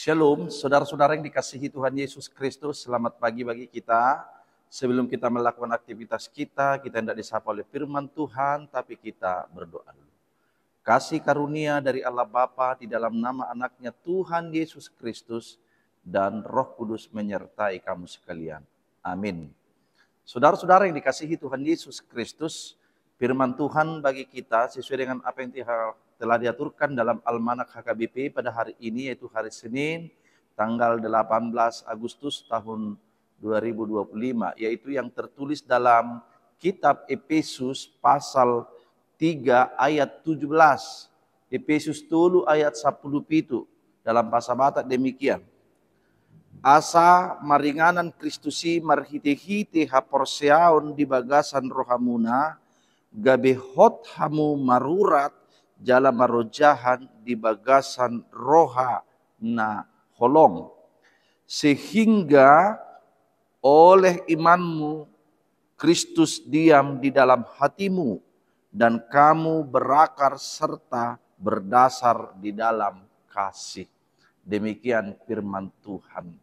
Shalom, saudara-saudara yang dikasihi Tuhan Yesus Kristus. Selamat pagi bagi kita. Sebelum kita melakukan aktivitas kita hendak disapa oleh firman Tuhan, tapi kita berdoa dulu. Kasih karunia dari Allah Bapa di dalam nama anaknya Tuhan Yesus Kristus dan Roh Kudus menyertai kamu sekalian. Amin. Saudara-saudara yang dikasihi Tuhan Yesus Kristus, firman Tuhan bagi kita sesuai dengan apa yang telah diaturkan dalam Almanak HKBP pada hari ini, yaitu hari Senin tanggal 18 Agustus tahun 2025, yaitu yang tertulis dalam kitab Efesus pasal 3 ayat 17. Efesus 3 ayat 10 pitu dalam bahasa Batak demikian. Asa maringanan Kristusi marhite-hite haporseaon di bagasan rohamuna, gabehot hamu marurat jala marojahan di bagasan roha na holong. Sehingga oleh imanmu Kristus diam di dalam hatimu dan kamu berakar serta berdasar di dalam kasih. Demikian firman Tuhan.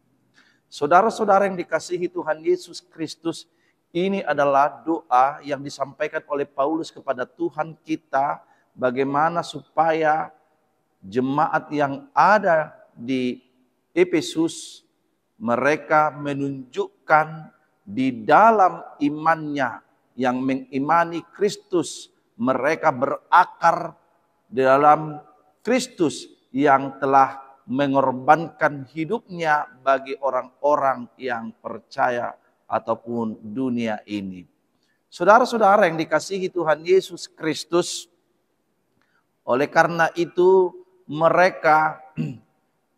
Saudara-saudara yang dikasihi Tuhan Yesus Kristus, ini adalah doa yang disampaikan oleh Paulus kepada Tuhan kita, bagaimana supaya jemaat yang ada di Efesus, mereka menunjukkan di dalam imannya yang mengimani Kristus, mereka berakar dalam Kristus yang telah mengorbankan hidupnya bagi orang-orang yang percaya ataupun dunia ini. Saudara-saudara yang dikasihi Tuhan Yesus Kristus, oleh karena itu mereka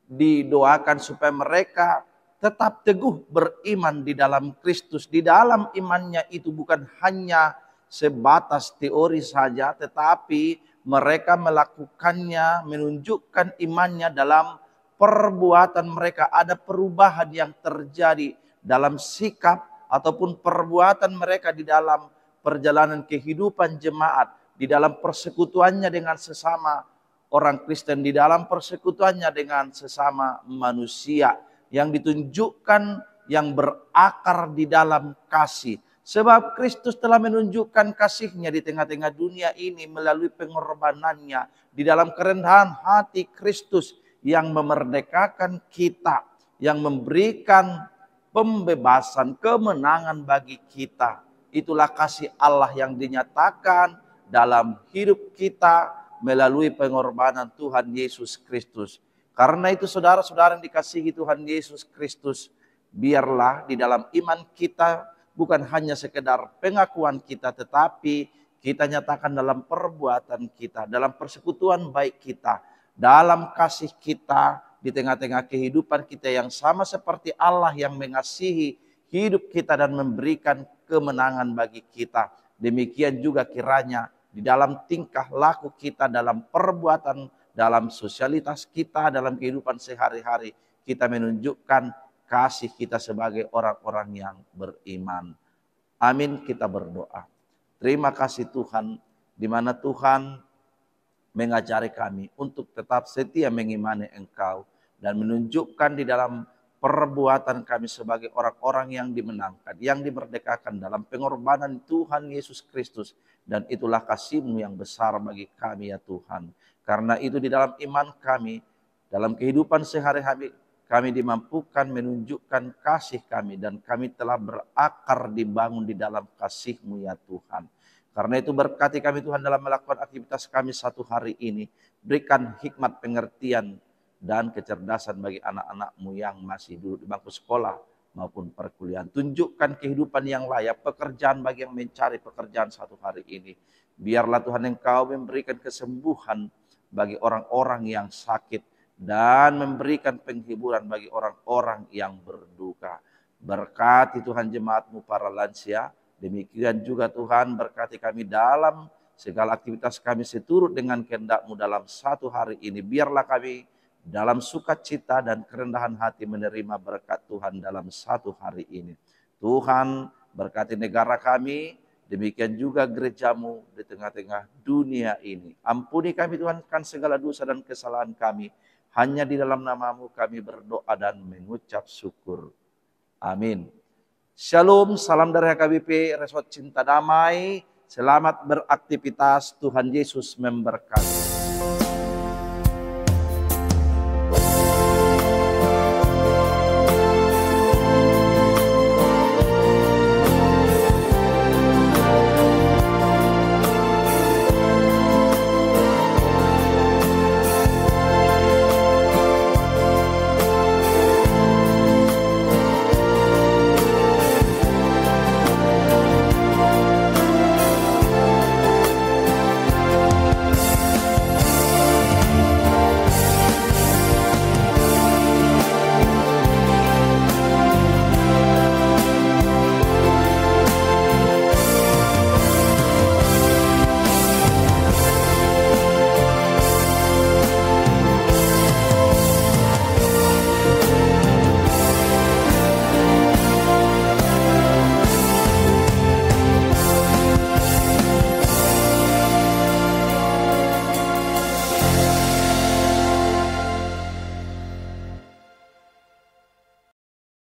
didoakan supaya mereka tetap teguh beriman di dalam Kristus. Di dalam imannya itu bukan hanya sebatas teori saja, tetapi mereka melakukannya, menunjukkan imannya dalam perbuatan mereka. Ada perubahan yang terjadi dalam sikap ataupun perbuatan mereka di dalam perjalanan kehidupan jemaat, di dalam persekutuannya dengan sesama orang Kristen, di dalam persekutuannya dengan sesama manusia, yang ditunjukkan yang berakar di dalam kasih. Sebab Kristus telah menunjukkan kasih-Nya di tengah-tengah dunia ini melalui pengorbanannya. Di dalam kerendahan hati Kristus yang memerdekakan kita, yang memberikan pembebasan, kemenangan bagi kita. Itulah kasih Allah yang dinyatakan dalam hidup kita melalui pengorbanan Tuhan Yesus Kristus. Karena itu saudara-saudara yang dikasihi Tuhan Yesus Kristus, biarlah di dalam iman kita bukan hanya sekedar pengakuan kita, tetapi kita nyatakan dalam perbuatan kita, dalam persekutuan baik kita, dalam kasih kita di tengah-tengah kehidupan kita yang sama seperti Allah yang mengasihi hidup kita dan memberikan kemenangan bagi kita. Demikian juga kiranya di dalam tingkah laku kita, dalam perbuatan, dalam sosialitas kita, dalam kehidupan sehari-hari, kita menunjukkan kasih kita sebagai orang-orang yang beriman. Amin, kita berdoa. Terima kasih Tuhan, di mana Tuhan mengajari kami untuk tetap setia mengimani Engkau dan menunjukkan di dalam perbuatan kami sebagai orang-orang yang dimenangkan, yang dimerdekakan dalam pengorbanan Tuhan Yesus Kristus. Dan itulah kasih-Mu yang besar bagi kami ya Tuhan. Karena itu di dalam iman kami, dalam kehidupan sehari-hari, kami dimampukan menunjukkan kasih kami dan kami telah berakar dibangun di dalam kasih-Mu ya Tuhan. Karena itu berkati kami Tuhan dalam melakukan aktivitas kami satu hari ini. Berikan hikmat pengertian dan kecerdasan bagi anak-anak-Mu yang masih duduk di bangku sekolah maupun perkuliahan. Tunjukkan kehidupan yang layak, pekerjaan bagi yang mencari pekerjaan satu hari ini. Biarlah Tuhan Engkau memberikan kesembuhan bagi orang-orang yang sakit dan memberikan penghiburan bagi orang-orang yang berduka. Berkati Tuhan jemaat-Mu para lansia. Demikian juga Tuhan berkati kami dalam segala aktivitas kami seturut dengan kehendak-Mu dalam satu hari ini. Biarlah kami dalam sukacita dan kerendahan hati menerima berkat Tuhan dalam satu hari ini. Tuhan berkati negara kami, demikian juga gereja-Mu di tengah-tengah dunia ini. Ampuni kami Tuhan kan segala dosa dan kesalahan kami. Hanya di dalam nama-Mu kami berdoa dan mengucap syukur. Amin. Shalom, salam dari HKBP Resort Cinta Damai. Selamat beraktivitas, Tuhan Yesus memberkati.